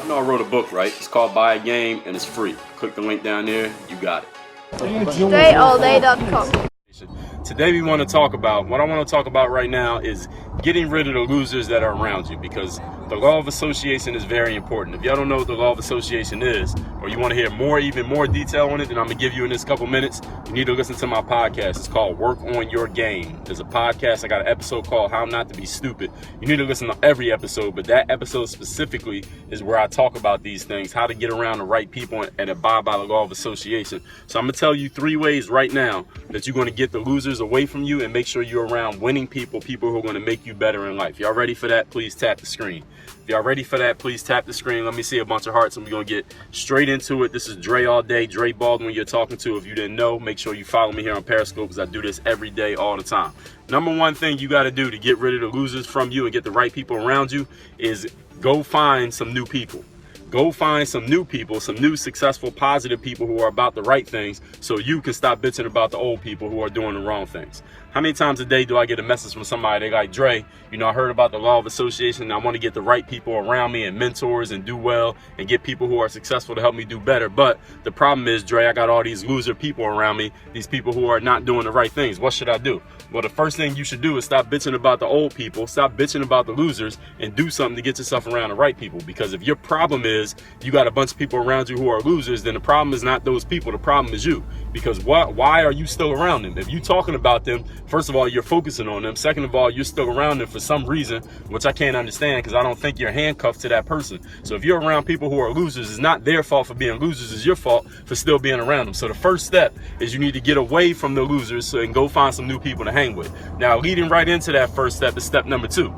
know I wrote a book, right? It's called Buy a Game, and it's free. Click the link down there. You got it. DreAllDay.com. Today we want to talk about, what I want to talk about right now is getting rid of the losers that are around you, because the law of association is very important. If y'all don't know what the law of association is, or you want to hear even more detail on it than I'm going to give you in this couple minutes, you need to listen to my podcast. It's called Work on Your Game. There's a podcast. I got an episode called How Not to Be Stupid. You need to listen to every episode, but that episode specifically is where I talk about these things, how to get around the right people and abide by the law of association. So I'm going to tell you 3 ways right now that you're going to get the losers away from you and make sure you're around winning people who are going to make you better in life. Y'all ready for that? Please tap the screen. If y'all ready for that, please tap the screen. Let me see a bunch of hearts and we're going to get straight into it. This is Dre All Day, Dre Baldwin you're talking to. If you didn't know, make sure you follow me here on Periscope because I do this every day, all the time. Number one thing you got to do to get rid of the losers from you and get the right people around you is go find some new people. Go find some new people, some new successful, positive people who are about the right things so you can stop bitching about the old people who are doing the wrong things. How many times a day do I get a message from somebody, they like, Dre, I heard about the law of association and I want to get the right people around me and mentors and do well and get people who are successful to help me do better. But the problem is, Dre, I got all these loser people around me, these people who are not doing the right things. What should I do? Well, the first thing you should do is stop bitching about the old people, stop bitching about the losers, and do something to get yourself around the right people. Because if your problem is you got a bunch of people around you who are losers, then the problem is not those people, the problem is you. Because why are you still around them? If you're talking about them, first of all, you're focusing on them. Second of all, you're still around them for some reason, which I can't understand because I don't think you're handcuffed to that person. So if you're around people who are losers, it's not their fault for being losers, it's your fault for still being around them. So the first step is you need to get away from the losers and go find some new people to hang with. Now, leading right into that first step is step number 2.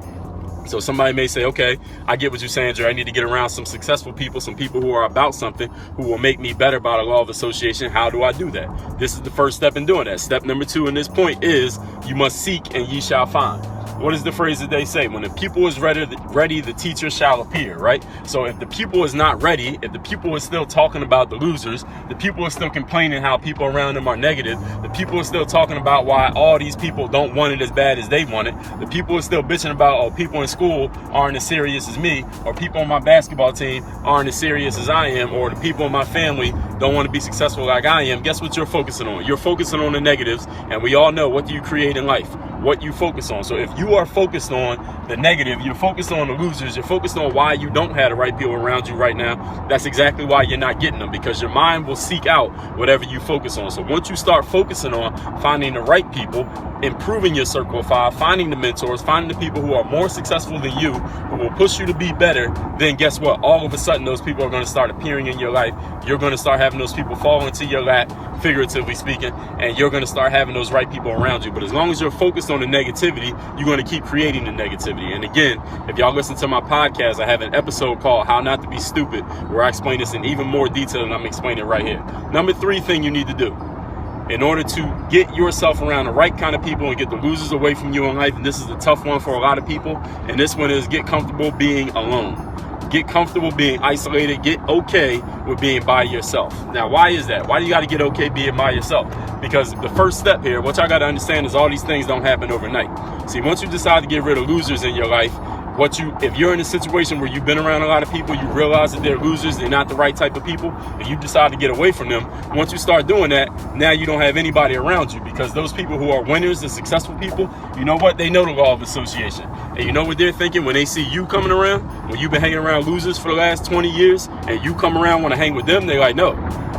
So somebody may say, okay, I get what you're saying, Dre. I need to get around some successful people, some people who are about something, who will make me better by the law of association. How do I do that? This is the first step in doing that. Step number 2 in this point is you must seek and ye shall find. What is the phrase that they say? When the pupil is ready, the teacher shall appear, right? So if the pupil is not ready, if the pupil is still talking about the losers, the pupil is still complaining how people around them are negative, the pupil is still talking about why all these people don't want it as bad as they want it, the pupil is still bitching about, oh, people in school aren't as serious as me, or people on my basketball team aren't as serious as I am, or the people in my family don't want to be successful like I am, guess what you're focusing on? You're focusing on the negatives, and we all know what do you create in life? What you focus on. So if you are focused on the negative, you're focused on the losers, you're focused on why you don't have the right people around you right now, that's exactly why you're not getting them, because your mind will seek out whatever you focus on. So once you start focusing on finding the right people, improving your circle of 5, finding the mentors, finding the people who are more successful than you, who will push you to be better, then guess what? All of a sudden, those people are going to start appearing in your life. You're going to start having those people fall into your lap, figuratively speaking, and you're going to start having those right people around you. But as long as you're focused on the negativity, you're going to keep creating the negativity. And again, if y'all listen to my podcast, I have an episode called How Not to Be Stupid, where I explain this in even more detail than I'm explaining right here. Number 3 thing you need to do in order to get yourself around the right kind of people and get the losers away from you in life, and this is a tough one for a lot of people, and this one is get comfortable being alone. Get comfortable being isolated. Get okay with being by yourself. Now, why is that? Why do you got to get okay being by yourself? Because the first step here, what y'all got to understand is all these things don't happen overnight. See, once you decide to get rid of losers in your life, if you're in a situation where you've been around a lot of people, you realize that they're losers, they're not the right type of people, and you decide to get away from them. Once you start doing that, now you don't have anybody around you, because those people who are winners, the successful people, you know what? They know the law of association. And you know what they're thinking when they see you coming around? When you've been hanging around losers for the last 20 years and you come around, want to hang with them, they're like, no.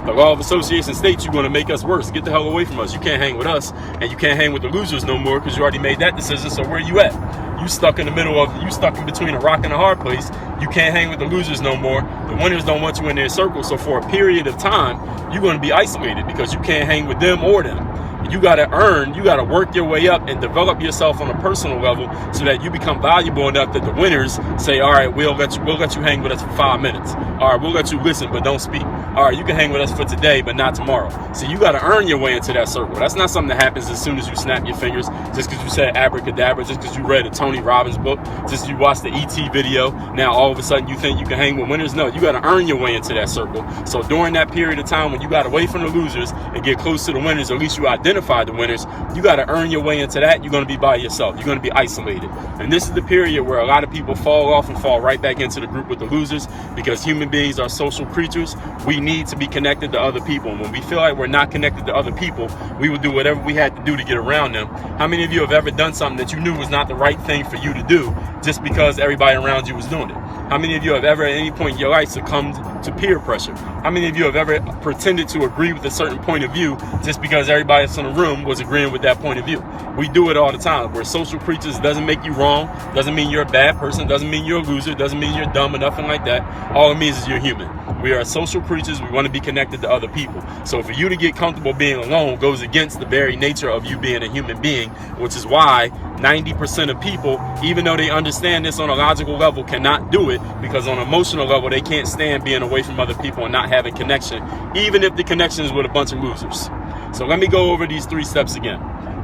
The law of association states you're going to make us worse. Get the hell away from us. You can't hang with us, and you can't hang with the losers no more because you already made that decision. So where are you at? You stuck in between a rock and a hard place. You can't hang with the losers no more. The winners don't want you in their circle. So for a period of time, you're going to be isolated because you can't hang with them or them. You got to work your way up and develop yourself on a personal level so that you become valuable enough that the winners say, all right, we'll let you hang with us for 5 minutes. All right, we'll let you listen, but don't speak. All right, you can hang with us for today, but not tomorrow. So you got to earn your way into that circle. That's not something that happens as soon as you snap your fingers, just because you said abracadabra, just because you read a Tony Robbins book, just because you watched the ET video. Now, all of a sudden, you think you can hang with winners. No, you got to earn your way into that circle. So during that period of time when you got away from the losers and get close to the winners, or at least you identify identify the winners, you got to earn your way into that. You're going to be by yourself. You're going to be isolated. And this is the period where a lot of people fall off and fall right back into the group with the losers, because human beings are social creatures. We need to be connected to other people. And when we feel like we're not connected to other people, we will do whatever we had to do to get around them. How many of you have ever done something that you knew was not the right thing for you to do just because everybody around you was doing it? How many of you have ever at any point in your life succumbed to peer pressure? How many of you have ever pretended to agree with a certain point of view just because everybody else in the room was agreeing with that point of view? We do it all the time. We're social creatures. It doesn't make you wrong. Doesn't mean you're a bad person. Doesn't mean you're a loser. Doesn't mean you're dumb or nothing like that. All it means is you're human. We are social creatures. We want to be connected to other people. So for you to get comfortable being alone goes against the very nature of you being a human being, which is why 90% of people, even though they understand this on a logical level, cannot do it, because on an emotional level, they can't stand being away from other people and not having connection, even if the connection is with a bunch of losers. So let me go over these 3 steps again.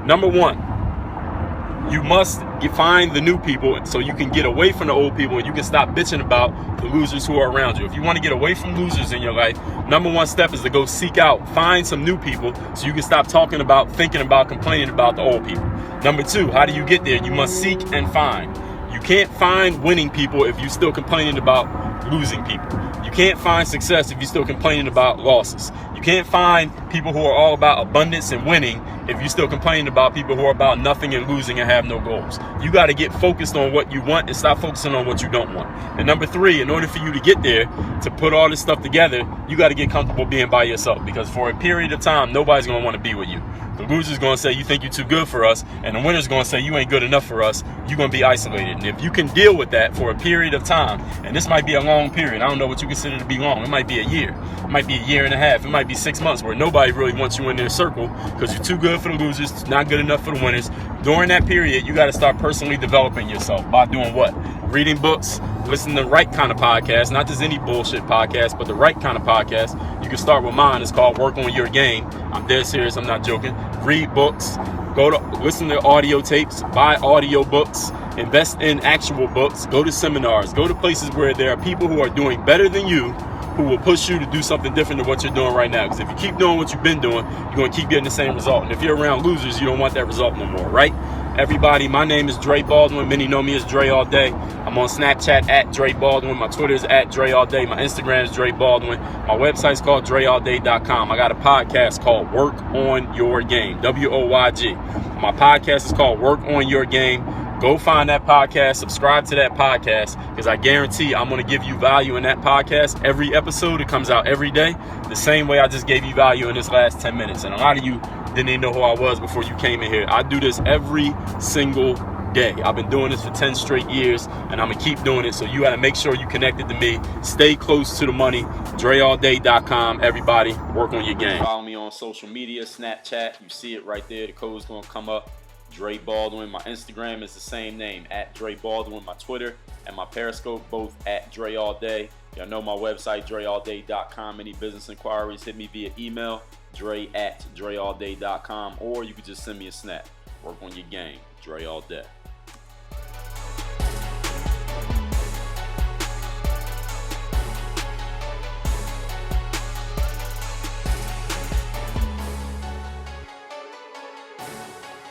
Number 1, you must find the new people so you can get away from the old people and you can stop bitching about the losers who are around you. If you want to get away from losers in your life, number 1 step is to go seek out, find some new people so you can stop talking about, thinking about, complaining about the old people. Number 2, how do you get there? You must seek and find. You can't find winning people if you're still complaining about losing people. You can't find success if you're still complaining about losses. You can't find people who are all about abundance and winning if you're still complaining about people who are about nothing and losing and have no goals. You got to get focused on what you want and stop focusing on what you don't want. And number 3, in order for you to get there, to put all this stuff together, you got to get comfortable being by yourself, because for a period of time, nobody's going to want to be with you. The loser's going to say, you think you're too good for us, and the winner's going to say, you ain't good enough for us. You're going to be isolated. And if you can deal with that for a period of time, and this might be a long period, I don't know what you consider to be long. It might be a year. It might be a year and a half. It might be 6 months where nobody really wants you in their circle because you're too good for the losers, not good enough for the winners. During that period, you got to start personally developing yourself by doing what? Reading books, listening to the right kind of podcast, not just any bullshit podcast, but the right kind of podcast. You can start with mine. It's called Work on Your Game. I'm dead serious. I'm not joking. Read books, listen to audio tapes, buy audio books, invest in actual books, go to seminars, go to places where there are people who are doing better than you, who will push you to do something different than what you're doing right now. Because if you keep doing what you've been doing, you're going to keep getting the same result. And if you're around losers, you don't want that result no more, right? Everybody, my name is Dre Baldwin. Many know me as Dre All Day. I'm on Snapchat at Dre Baldwin. My Twitter is at Dre All Day. My Instagram is Dre Baldwin. My website is called DreAllDay.com. I got a podcast called Work on Your Game, WOYG. My podcast is called Work on Your Game. Go find that podcast, subscribe to that podcast, because I guarantee I'm going to give you value in that podcast. Every episode, it comes out every day, the same way I just gave you value in this last 10 minutes. And a lot of you didn't even know who I was before you came in here. I do this every single day. I've been doing this for 10 straight years, and I'm going to keep doing it. So you got to make sure you're connected to me. Stay close to the money. DreAllDay.com. Everybody, work on your game. Follow me on social media, Snapchat. You see it right there. The code's going to come up. Dre Baldwin. My Instagram is the same name, at Dre Baldwin. My Twitter and my Periscope, both at Dre All Day. Y'all know my website, DreAllDay.com. Any business inquiries, hit me via email, Dre@DreAllDay.com, or you could just send me a snap. Work on your game. Dre All Day.